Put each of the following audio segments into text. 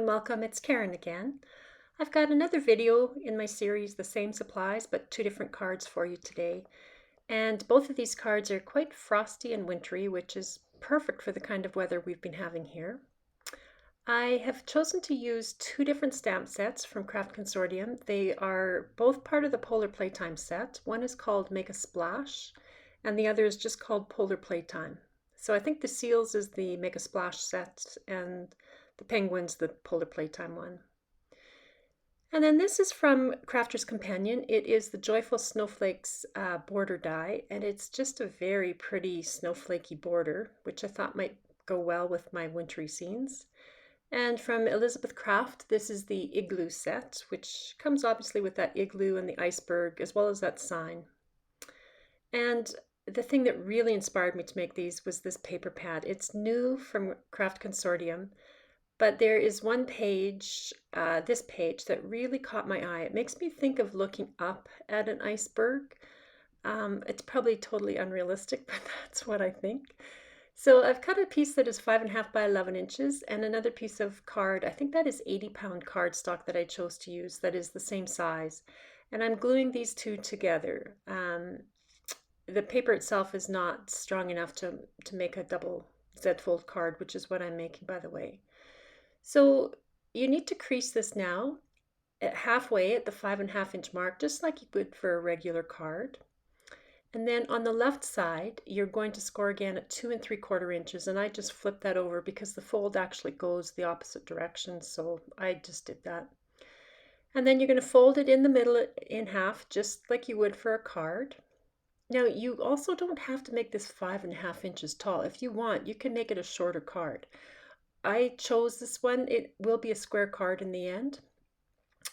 and welcome. It's Karen again. I've got another video in my series, The Same Supplies, but two different cards for you today. And both of these cards are quite frosty and wintry, which is perfect for the kind of weather we've been having here. I have chosen to use two different stamp sets from Craft Consortium. They are both part of the Polar Playtime set. One is called Make a Splash, and the other is just called Polar Playtime. So I think the seals is the Make a Splash set, and the penguins the Polar Playtime one. And then this is from Crafter's Companion. It is the Joyful Snowflakes border die, and it's just a very pretty snowflakey border, which I thought might go well with my wintry scenes. And from Elizabeth Craft, this is the Igloo Set, which comes obviously with that igloo and the iceberg, as well as that sign. And the thing that really inspired me to make these was this paper pad. It's new from Craft Consortium, but there is one page, this page, that really caught my eye. It makes me think of looking up at an iceberg. It's probably totally unrealistic, but that's what I think. So I've cut a piece that is 5.5 by 11 inches and another piece of card. I think that is 80-pound cardstock that I chose to use that is the same size. And I'm gluing these two together. The paper itself is not strong enough to make a double Z-fold card, which is what I'm making, by the way. So you need to crease this now at halfway at the 5.5 inch mark, just like you would for a regular card. And then on the left side, you're going to score again at 2 3/4 inches. And I just flipped that over because the fold actually goes the opposite direction. So I just did that. And then you're going to fold it in the middle in half, just like you would for a card. Now, you also don't have to make this 5.5 inches tall. If you want, you can make it a shorter card. I chose this one. It will be a square card in the end,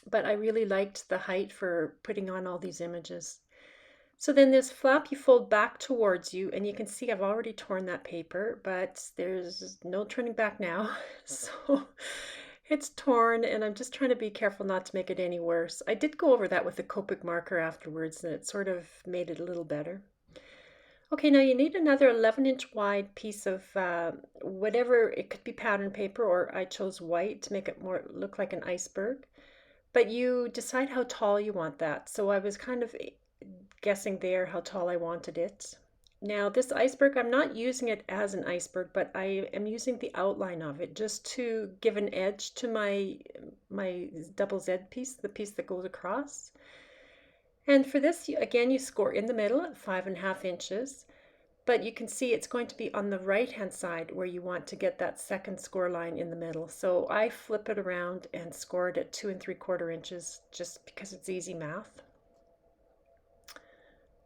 but I really liked the height for putting on all these images. So then this flap you fold back towards you, and you can see I've already torn that paper, but there's no turning back now. So it's torn, and I'm just trying to be careful not to make it any worse. I did go over that with a Copic marker afterwards, and it sort of made it a little better. Okay, now you need another 11-inch wide piece of whatever, it could be pattern paper, or I chose white to make it more look like an iceberg. But you decide how tall you want that. So I was kind of guessing there how tall I wanted it. Now this iceberg, I'm not using it as an iceberg, but I am using the outline of it just to give an edge to my double Z piece, the piece that goes across. And for this, again, you score in the middle at 5.5 inches, but you can see it's going to be on the right-hand side where you want to get that second score line in the middle. So I flip it around and score it at 2 3/4 inches just because it's easy math.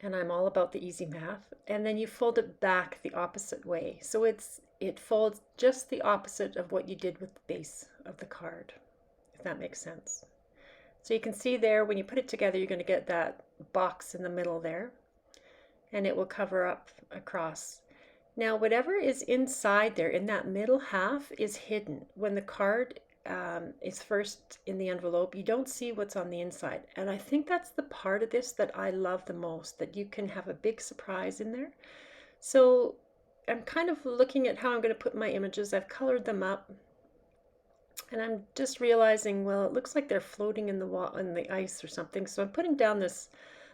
And I'm all about the easy math. And then you fold it back the opposite way. So it folds just the opposite of what you did with the base of the card, if that makes sense. So you can see there, when you put it together, you're going to get that box in the middle there, and it will cover up across. Now, whatever is inside there in that middle half is hidden. When the card is first in the envelope, you don't see what's on the inside. And I think that's the part of this that I love the most, that you can have a big surprise in there. So I'm kind of looking at how I'm going to put my images. I've colored them up. And I'm just realizing, well, it looks like they're floating in the ice or something. So I'm putting down this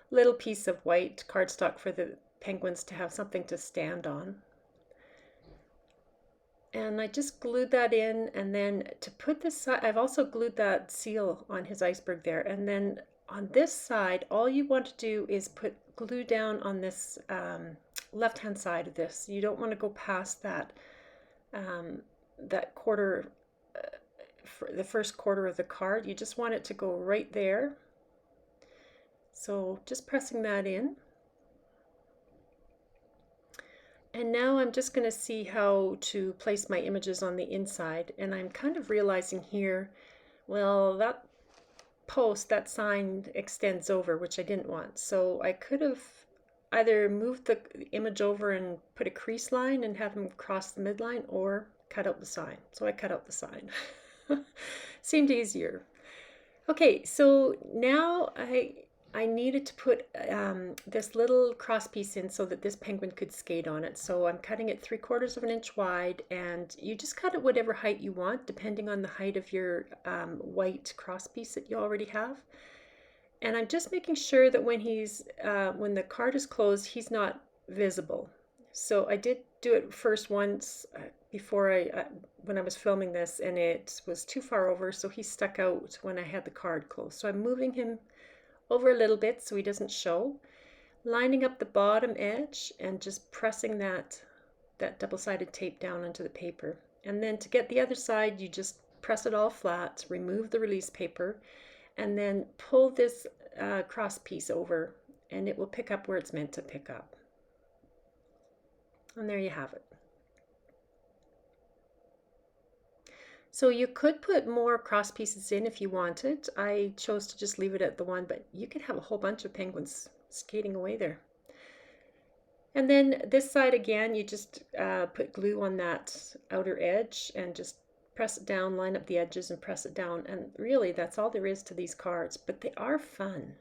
little piece of white cardstock for the penguins to have something to stand on. And I just glued that in, and then to put this side, I've also glued that seal on his iceberg there. And then on this side, all you want to do is put glue down on this left-hand side of this. You don't want to go past that that quarter, the first quarter of the card. You just want it to go right there. So just pressing that in. And now I'm just going to see how to place my images on the inside. And I'm kind of realizing here, well, that post, that sign extends over, which I didn't want. So I could have either moved the image over and put a crease line and have them cross the midline, or cut out the sign. So I cut out the sign. Seemed easier. Okay, so now I needed to put this little cross piece in so that this penguin could skate on it. So I'm cutting it 3/4 of an inch wide, and you just cut it whatever height you want, depending on the height of your white cross piece that you already have. And I'm just making sure that when the card is closed, he's not visible. So I did do it first once before when I was filming this, and it was too far over, so he stuck out when I had the card closed. So I'm moving him over a little bit so he doesn't show, lining up the bottom edge and just pressing that double-sided tape down onto the paper. And then to get the other side, you just press it all flat, remove the release paper, and then pull this cross piece over, and it will pick up where it's meant to pick up. And there you have it. So you could put more cross pieces in if you wanted. I chose to just leave it at the one, but you could have a whole bunch of penguins skating away there. And then this side again, you just put glue on that outer edge and just press it down, line up the edges and press it down. And really, that's all there is to these cards, but they are fun.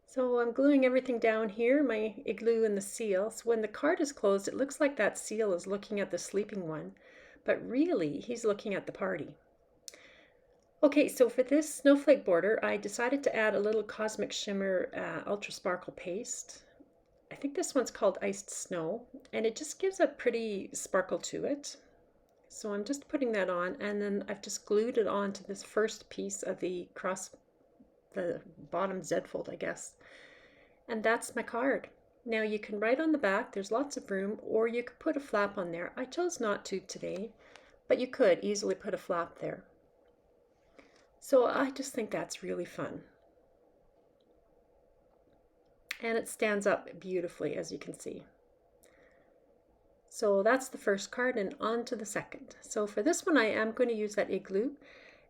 So I'm gluing everything down here, my igloo and the seal. So when the card is closed, it looks like that seal is looking at the sleeping one, but really he's looking at the party. Okay, so for this snowflake border, I decided to add a little Cosmic Shimmer Ultra Sparkle paste. I think this one's called Iced Snow, and it just gives a pretty sparkle to it. So I'm just putting that on, and then I've just glued it onto this first piece of the bottom Z fold, I guess. And that's my card. Now you can write on the back, there's lots of room, or you could put a flap on there. I chose not to today, but you could easily put a flap there. So I just think that's really fun. And it stands up beautifully, as you can see. So that's the first card, and on to the second. So for this one, I am going to use that igloo.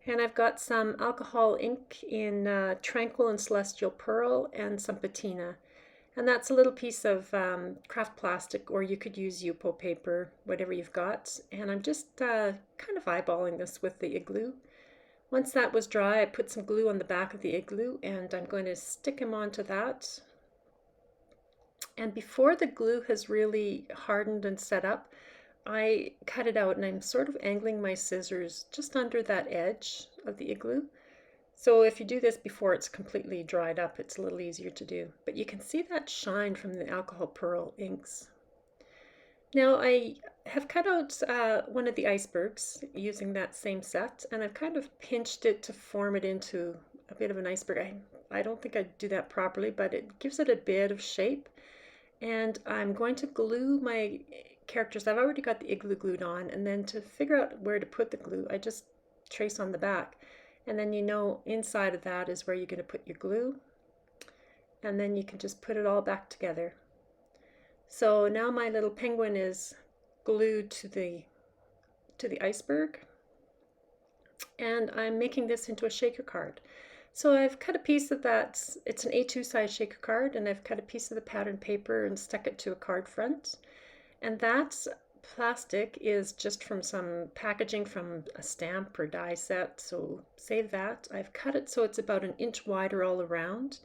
And I've got some alcohol ink in Tranquil and Celestial Pearl and some patina. And that's a little piece of craft plastic, or you could use Yupo paper, whatever you've got. And I'm just kind of eyeballing this with the igloo. Once that was dry, I put some glue on the back of the igloo, and I'm going to stick him onto that. And before the glue has really hardened and set up, I cut it out, and I'm sort of angling my scissors just under that edge of the igloo. So if you do this before it's completely dried up, it's a little easier to do. But you can see that shine from the alcohol pearl inks. Now I have cut out one of the icebergs using that same set, and I've kind of pinched it to form it into a bit of an iceberg. I don't think I do that properly, but it gives it a bit of shape. And I'm going to glue my characters. I've already got the igloo glued on, and then to figure out where to put the glue, I just trace on the back. And then you know inside of that is where you're going to put your glue. And then you can just put it all back together. So now my little penguin is glued to the iceberg, and I'm making this into a shaker card. So I've cut a piece of that, it's an A2 size shaker card, and I've cut a piece of the pattern paper and stuck it to a card front. And that plastic is just from some packaging from a stamp or die set, so save that. I've cut it so it's about 1 inch wider all around.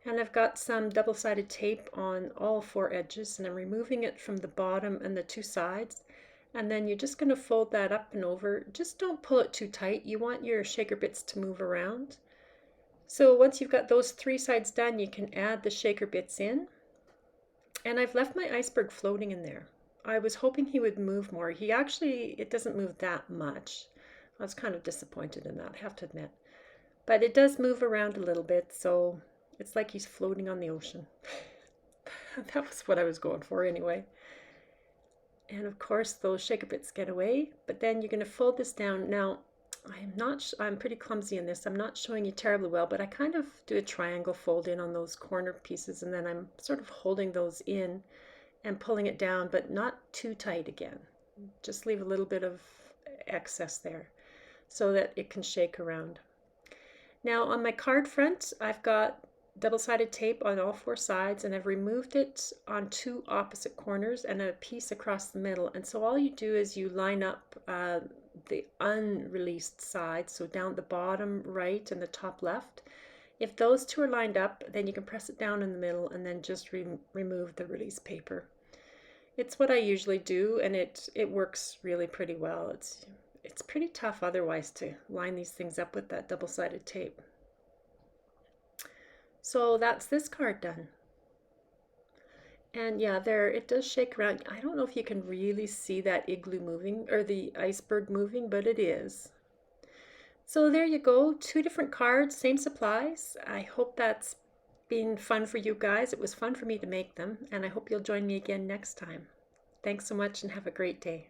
And I've got some double-sided tape on all 4 edges, and I'm removing it from the bottom and the 2 sides. And then you're just going to fold that up and over. Just don't pull it too tight. You want your shaker bits to move around. So once you've got those 3 sides done, you can add the shaker bits in. And I've left my iceberg floating in there. I was hoping he would move more. It doesn't move that much. I was kind of disappointed in that, I have to admit. But it does move around a little bit, so it's like he's floating on the ocean. That was what I was going for anyway. And of course those shaker bits get away, but then you're going to fold this down. Now, I'm pretty clumsy in this. I'm not showing you terribly well, but I kind of do a triangle fold in on those corner pieces, and then I'm sort of holding those in and pulling it down, but not too tight again. Just leave a little bit of excess there so that it can shake around. Now on my card front, I've got double-sided tape on all 4 sides, and I've removed it on 2 opposite corners and a piece across the middle. And so all you do is you line up the unreleased side, so down the bottom right and the top left, If those two are lined up, then you can press it down in the middle and then just remove the release paper. It's what I usually do, and it works really pretty well. It's pretty tough otherwise to line these things up with that double-sided tape. So that's this card done. And yeah, there it does shake around. I don't know if you can really see that igloo moving or the iceberg moving, but it is. So there you go, 2 different cards, same supplies. I hope that's been fun for you guys. It was fun for me to make them, and I hope you'll join me again next time. Thanks so much and have a great day.